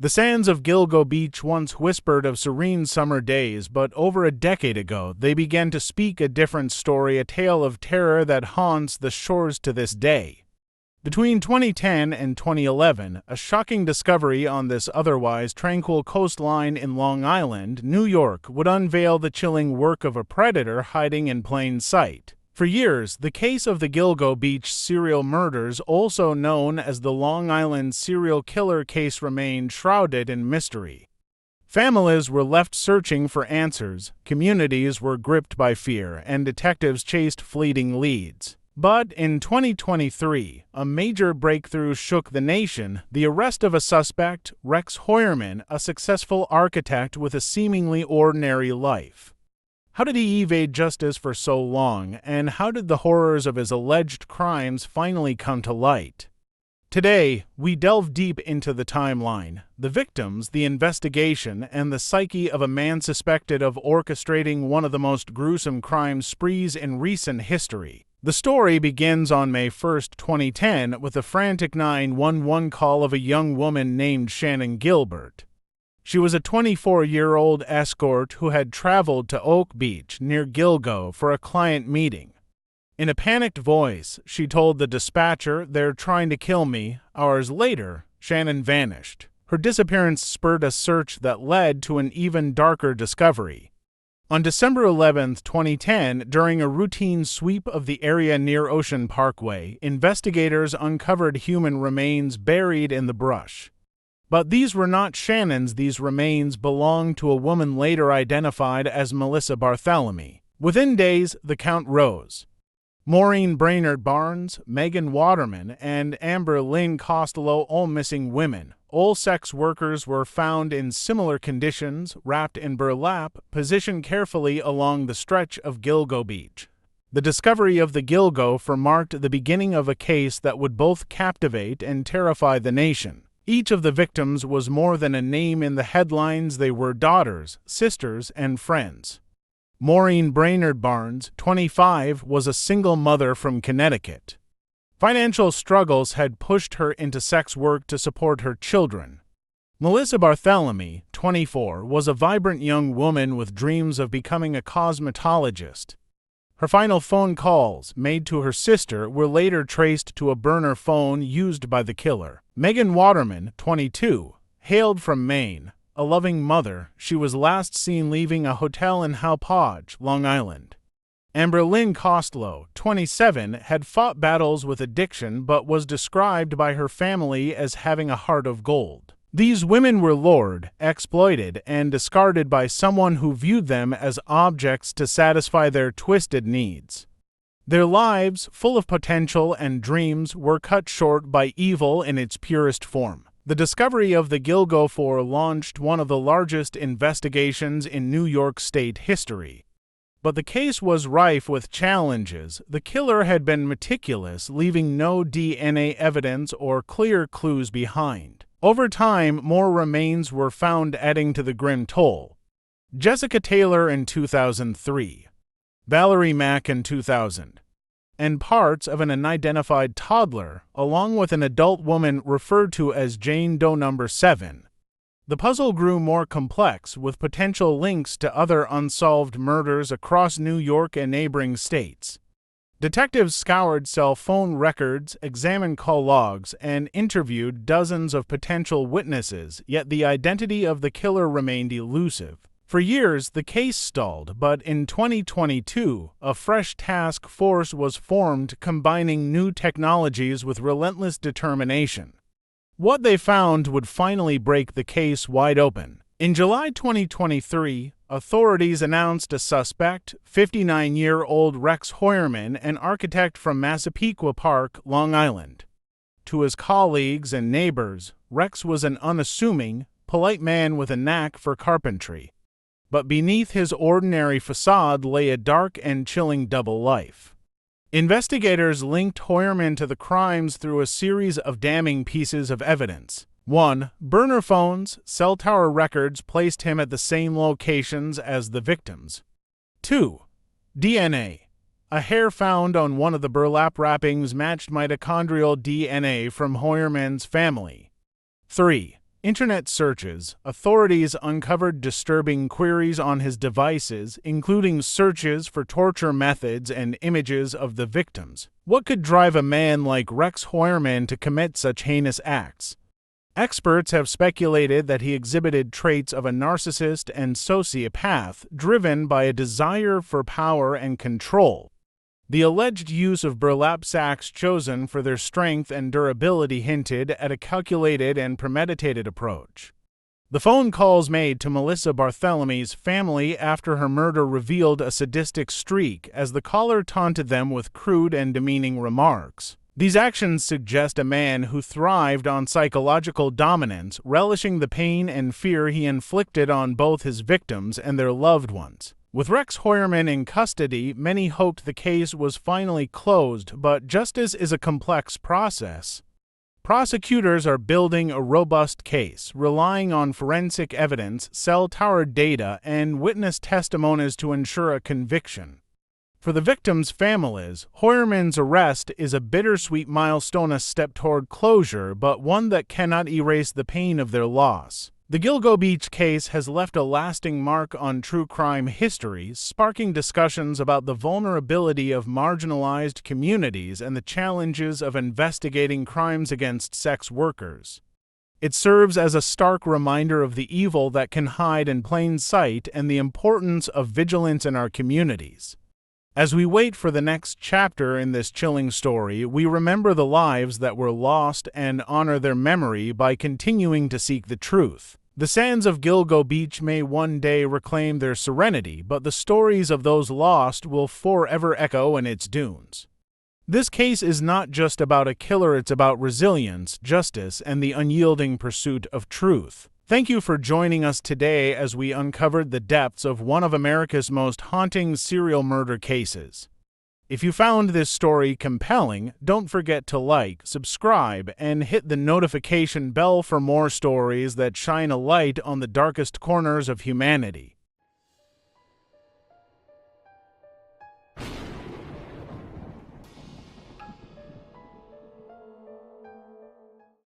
The sands of Gilgo Beach once whispered of serene summer days, but over a decade ago they began to speak a different story, a tale of terror that haunts the shores to this day. Between 2010 and 2011, a shocking discovery on this otherwise tranquil coastline in Long Island, New York, would unveil the chilling work of a predator hiding in plain sight. For years, the case of the Gilgo Beach serial murders, also known as the Long Island serial killer case, remained shrouded in mystery. Families were left searching for answers, communities were gripped by fear, and detectives chased fleeting leads. But in 2023, a major breakthrough shook the nation: the arrest of a suspect, Rex Heuermann, a successful architect with a seemingly ordinary life. How did he evade justice for so long, and how did the horrors of his alleged crimes finally come to light? Today, we delve deep into the timeline, the victims, the investigation, and the psyche of a man suspected of orchestrating one of the most gruesome crime sprees in recent history. The story begins on May 1, 2010, with a frantic 911 call of a young woman named Shannon Gilbert. She was a 24-year-old escort who had traveled to Oak Beach near Gilgo for a client meeting. In a panicked voice, she told the dispatcher, "They're trying to kill me." Hours later, Shannon vanished. Her disappearance spurred a search that led to an even darker discovery. On December 11, 2010, during a routine sweep of the area near Ocean Parkway, investigators uncovered human remains buried in the brush. But these were not Shannon's. These remains belonged to a woman later identified as Melissa Barthelemy. Within days, the count rose. Maureen Brainerd Barnes, Megan Waterman, and Amber Lynn Costello, all missing women. All sex workers were found in similar conditions, wrapped in burlap, positioned carefully along the stretch of Gilgo Beach. The discovery of the Gilgo marked the beginning of a case that would both captivate and terrify the nation. Each of the victims was more than a name in the headlines. They were daughters, sisters, and friends. Maureen Brainerd Barnes, 25, was a single mother from Connecticut. Financial struggles had pushed her into sex work to support her children. Melissa Barthelemy, 24, was a vibrant young woman with dreams of becoming a cosmetologist. Her final phone calls, made to her sister, were later traced to a burner phone used by the killer. Megan Waterman, 22, hailed from Maine. A loving mother, she was last seen leaving a hotel in Hauppauge, Long Island. Amber Lynn Costello, 27, had fought battles with addiction but was described by her family as having a heart of gold. These women were lured, exploited, and discarded by someone who viewed them as objects to satisfy their twisted needs. Their lives, full of potential and dreams, were cut short by evil in its purest form. The discovery of the Gilgo launched one of the largest investigations in New York State history. But the case was rife with challenges. The killer had been meticulous, leaving no DNA evidence or clear clues behind. Over time, more remains were found, adding to the grim toll. Jessica Taylor in 2003, Valerie Mack in 2000, and parts of an unidentified toddler, along with an adult woman referred to as Jane Doe No. 7. The puzzle grew more complex, with potential links to other unsolved murders across New York and neighboring states. Detectives scoured cell phone records, examined call logs, and interviewed dozens of potential witnesses, yet the identity of the killer remained elusive. For years, the case stalled, but in 2022, a fresh task force was formed, combining new technologies with relentless determination. What they found would finally break the case wide open. In July 2023, authorities announced a suspect, 59-year-old Rex Heuermann, an architect from Massapequa Park, Long Island. To his colleagues and neighbors, Rex was an unassuming, polite man with a knack for carpentry. But beneath his ordinary facade lay a dark and chilling double life. Investigators linked Heuermann to the crimes through a series of damning pieces of evidence. 1. Burner phones, cell tower records placed him at the same locations as the victims. 2. DNA. A hair found on one of the burlap wrappings matched mitochondrial DNA from Heuermann's family. 3. Internet searches. Authorities uncovered disturbing queries on his devices, including searches for torture methods and images of the victims. What could drive a man like Rex Heuermann to commit such heinous acts? Experts have speculated that he exhibited traits of a narcissist and sociopath, driven by a desire for power and control. The alleged use of burlap sacks chosen for their strength and durability hinted at a calculated and premeditated approach. The phone calls made to Melissa Barthelomew's family after her murder revealed a sadistic streak, as the caller taunted them with crude and demeaning remarks. These actions suggest a man who thrived on psychological dominance, relishing the pain and fear he inflicted on both his victims and their loved ones. With Rex Heuermann in custody, many hoped the case was finally closed, but justice is a complex process. Prosecutors are building a robust case, relying on forensic evidence, cell tower data, and witness testimonies to ensure a conviction. For the victims' families, Heuermann's arrest is a bittersweet milestone, a step toward closure, but one that cannot erase the pain of their loss. The Gilgo Beach case has left a lasting mark on true crime history, sparking discussions about the vulnerability of marginalized communities and the challenges of investigating crimes against sex workers. It serves as a stark reminder of the evil that can hide in plain sight and the importance of vigilance in our communities. As we wait for the next chapter in this chilling story, we remember the lives that were lost and honor their memory by continuing to seek the truth. The sands of Gilgo Beach may one day reclaim their serenity, but the stories of those lost will forever echo in its dunes. This case is not just about a killer, it's about resilience, justice, and the unyielding pursuit of truth. Thank you for joining us today as we uncovered the depths of one of America's most haunting serial murder cases. If you found this story compelling, don't forget to like, subscribe, and hit the notification bell for more stories that shine a light on the darkest corners of humanity.